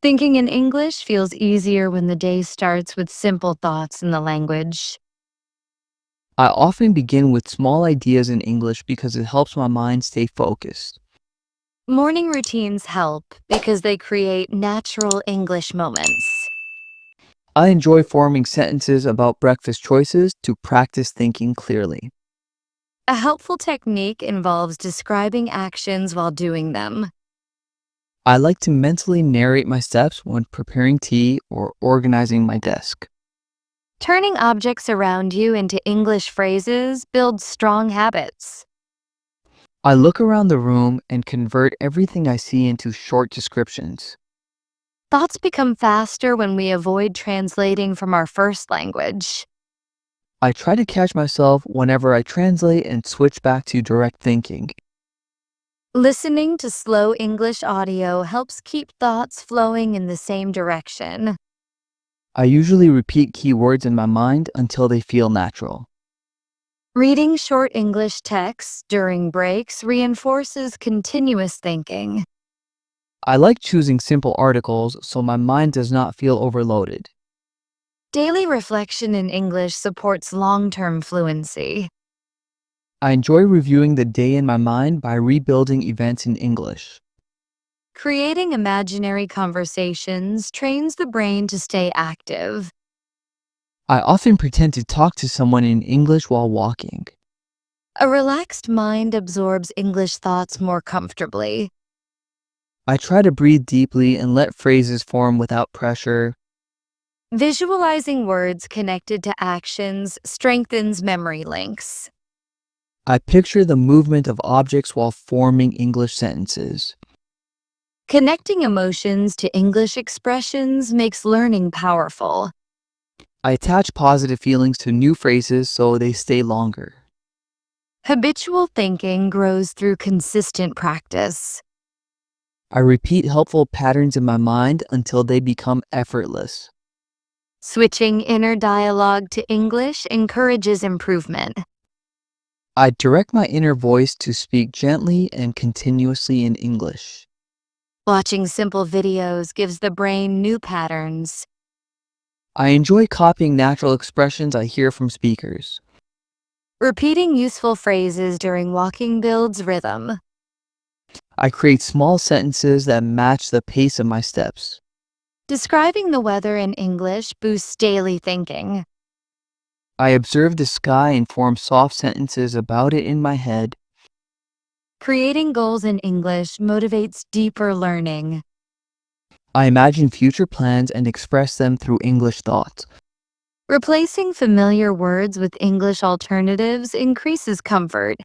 Thinking in English feels easier when the day starts with simple thoughts in the language. I often begin with small ideas in English because it helps my mind stay focused. Morning routines help because they create natural English moments. I enjoy forming sentences about breakfast choices to practice thinking clearly. A helpful technique involves describing actions while doing them. I like to mentally narrate my steps when preparing tea or organizing my desk. Turning objects around you into English phrases builds strong habits. I look around the room and convert everything I see into short descriptions. Thoughts become faster when we avoid translating from our first language. I try to catch myself whenever I translate and switch back to direct thinking. Listening to slow English audio helps keep thoughts flowing in the same direction. I usually repeat key words in my mind until they feel natural. Reading short English texts during breaks reinforces continuous thinking. I like choosing simple articles so my mind does not feel overloaded. Daily reflection in English supports long-term fluency. I enjoy reviewing the day in my mind by rebuilding events in English. Creating imaginary conversations trains the brain to stay active. I often pretend to talk to someone in English while walking. A relaxed mind absorbs English thoughts more comfortably. I try to breathe deeply and let phrases form without pressure. Visualizing words connected to actions strengthens memory links. I picture the movement of objects while forming English sentences. Connecting emotions to English expressions makes learning powerful. I attach positive feelings to new phrases so they stay longer. Habitual thinking grows through consistent practice. I repeat helpful patterns in my mind until they become effortless. Switching inner dialogue to English encourages improvement. I direct my inner voice to speak gently and continuously in English. Watching simple videos gives the brain new patterns. I enjoy copying natural expressions I hear from speakers. Repeating useful phrases during walking builds rhythm. I create small sentences that match the pace of my steps. Describing the weather in English boosts daily thinking. I observe the sky and form soft sentences about it in my head. Creating goals in English motivates deeper learning. I imagine future plans and express them through English thoughts. Replacing familiar words with English alternatives increases comfort.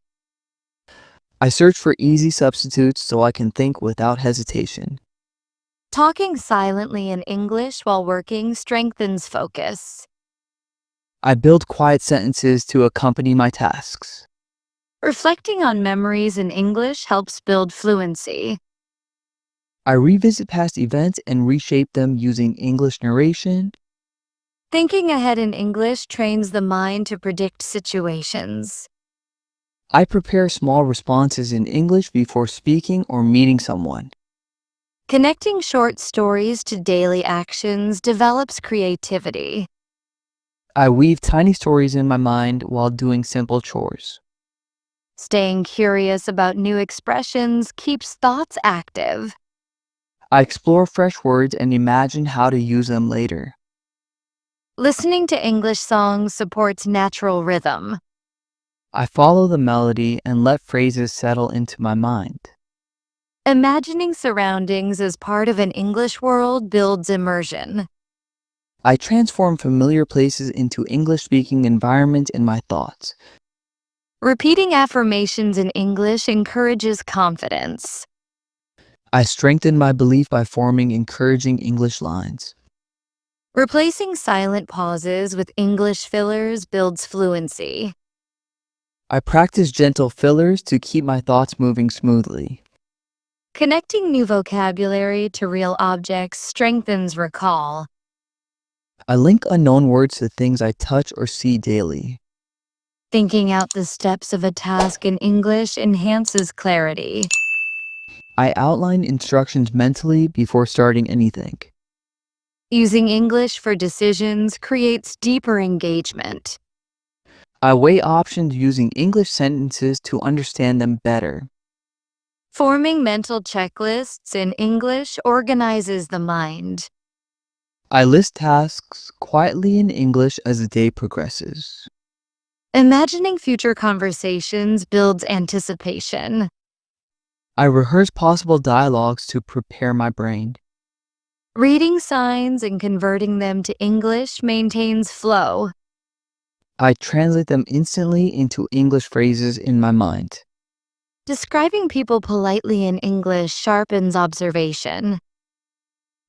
I search for easy substitutes so I can think without hesitation. Talking silently in English while working strengthens focus. I build quiet sentences to accompany my tasks. Reflecting on memories in English helps build fluency. I revisit past events and reshape them using English narration. Thinking ahead in English trains the mind to predict situations. I prepare small responses in English before speaking or meeting someone. Connecting short stories to daily actions develops creativity. I weave tiny stories in my mind while doing simple chores. Staying curious about new expressions keeps thoughts active. I explore fresh words and imagine how to use them later. Listening to English songs supports natural rhythm. I follow the melody and let phrases settle into my mind. Imagining surroundings as part of an English world builds immersion. I transform familiar places into English-speaking environments in my thoughts. Repeating affirmations in English encourages confidence. I strengthen my belief by forming encouraging English lines. Replacing silent pauses with English fillers builds fluency. I practice gentle fillers to keep my thoughts moving smoothly. Connecting new vocabulary to real objects strengthens recall. I link unknown words to things I touch or see daily. Thinking out the steps of a task in English enhances clarity. I outline instructions mentally before starting anything. Using English for decisions creates deeper engagement. I weigh options using English sentences to understand them better. Forming mental checklists in English organizes the mind. I list tasks quietly in English as the day progresses. Imagining future conversations builds anticipation. I rehearse possible dialogues to prepare my brain. Reading signs and converting them to English maintains flow. I translate them instantly into English phrases in my mind. Describing people politely in English sharpens observation.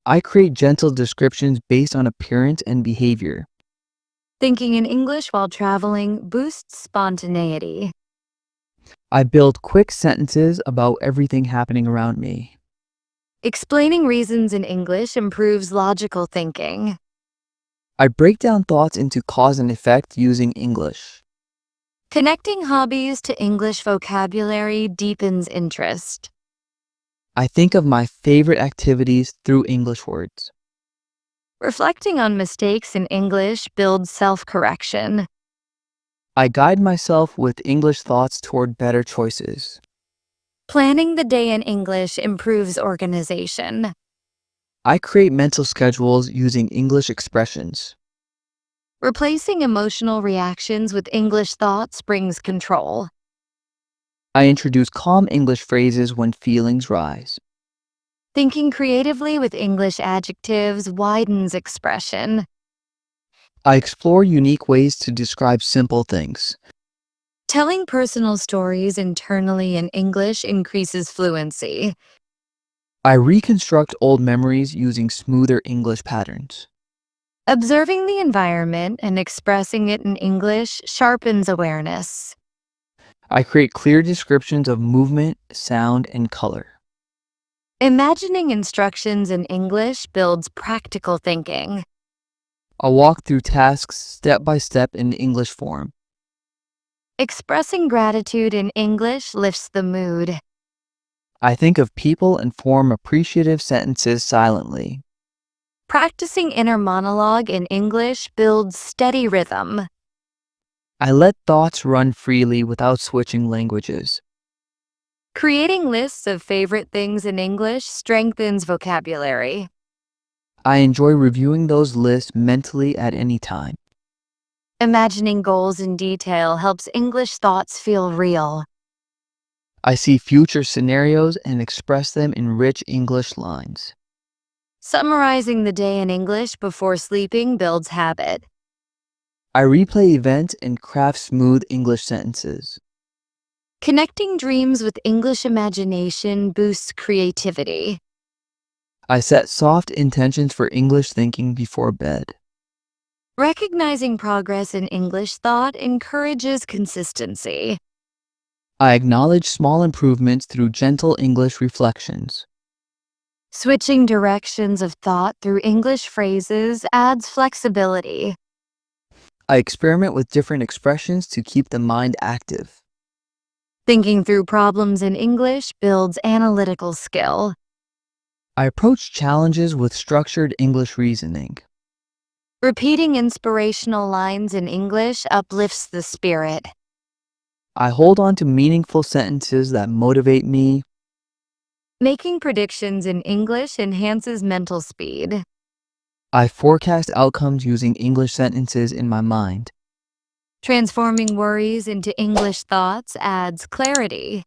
I create gentle descriptions based on appearance and behavior. Thinking in English while traveling boosts spontaneity. I build quick sentences about everything happening around me. Explaining reasons in English improves logical thinking. I break down thoughts into cause and effect using English. Connecting hobbies to English vocabulary deepens interest. I think of my favorite activities through English words. Reflecting on mistakes in English builds self-correction. I guide myself with English thoughts toward better choices. Planning the day in English improves organization. I create mental schedules using English expressions. Replacing emotional reactions with English thoughts brings control. I introduce calm English phrases when feelings rise. Thinking creatively with English adjectives widens expression. I explore unique ways to describe simple things. Telling personal stories internally in English increases fluency. I reconstruct old memories using smoother English patterns. Observing the environment and expressing it in English sharpens awareness. I create clear descriptions of movement, sound, and color. Imagining instructions in English builds practical thinking. I walk through tasks step by step in English form. Expressing gratitude in English lifts the mood. I think of people and form appreciative sentences silently. Practicing inner monologue in English builds steady rhythm. I let thoughts run freely without switching languages. Creating lists of favorite things in English strengthens vocabulary. I enjoy reviewing those lists mentally at any time. Imagining goals in detail helps English thoughts feel real. I see future scenarios and express them in rich English lines. Summarizing the day in English before sleeping builds habit. I replay events and craft smooth English sentences. Connecting dreams with English imagination boosts creativity. I set soft intentions for English thinking before bed. Recognizing progress in English thought encourages consistency. I acknowledge small improvements through gentle English reflections. Switching directions of thought through English phrases adds flexibility. I experiment with different expressions to keep the mind active. Thinking through problems in English builds analytical skill. I approach challenges with structured English reasoning. Repeating inspirational lines in English uplifts the spirit. I hold on to meaningful sentences that motivate me. Making predictions in English enhances mental speed. I forecast outcomes using English sentences in my mind. Transforming worries into English thoughts adds clarity.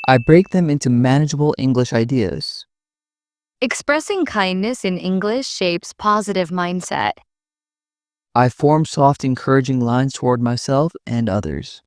I break them into manageable English ideas. Expressing kindness in English shapes positive mindset. I form soft, encouraging lines toward myself and others.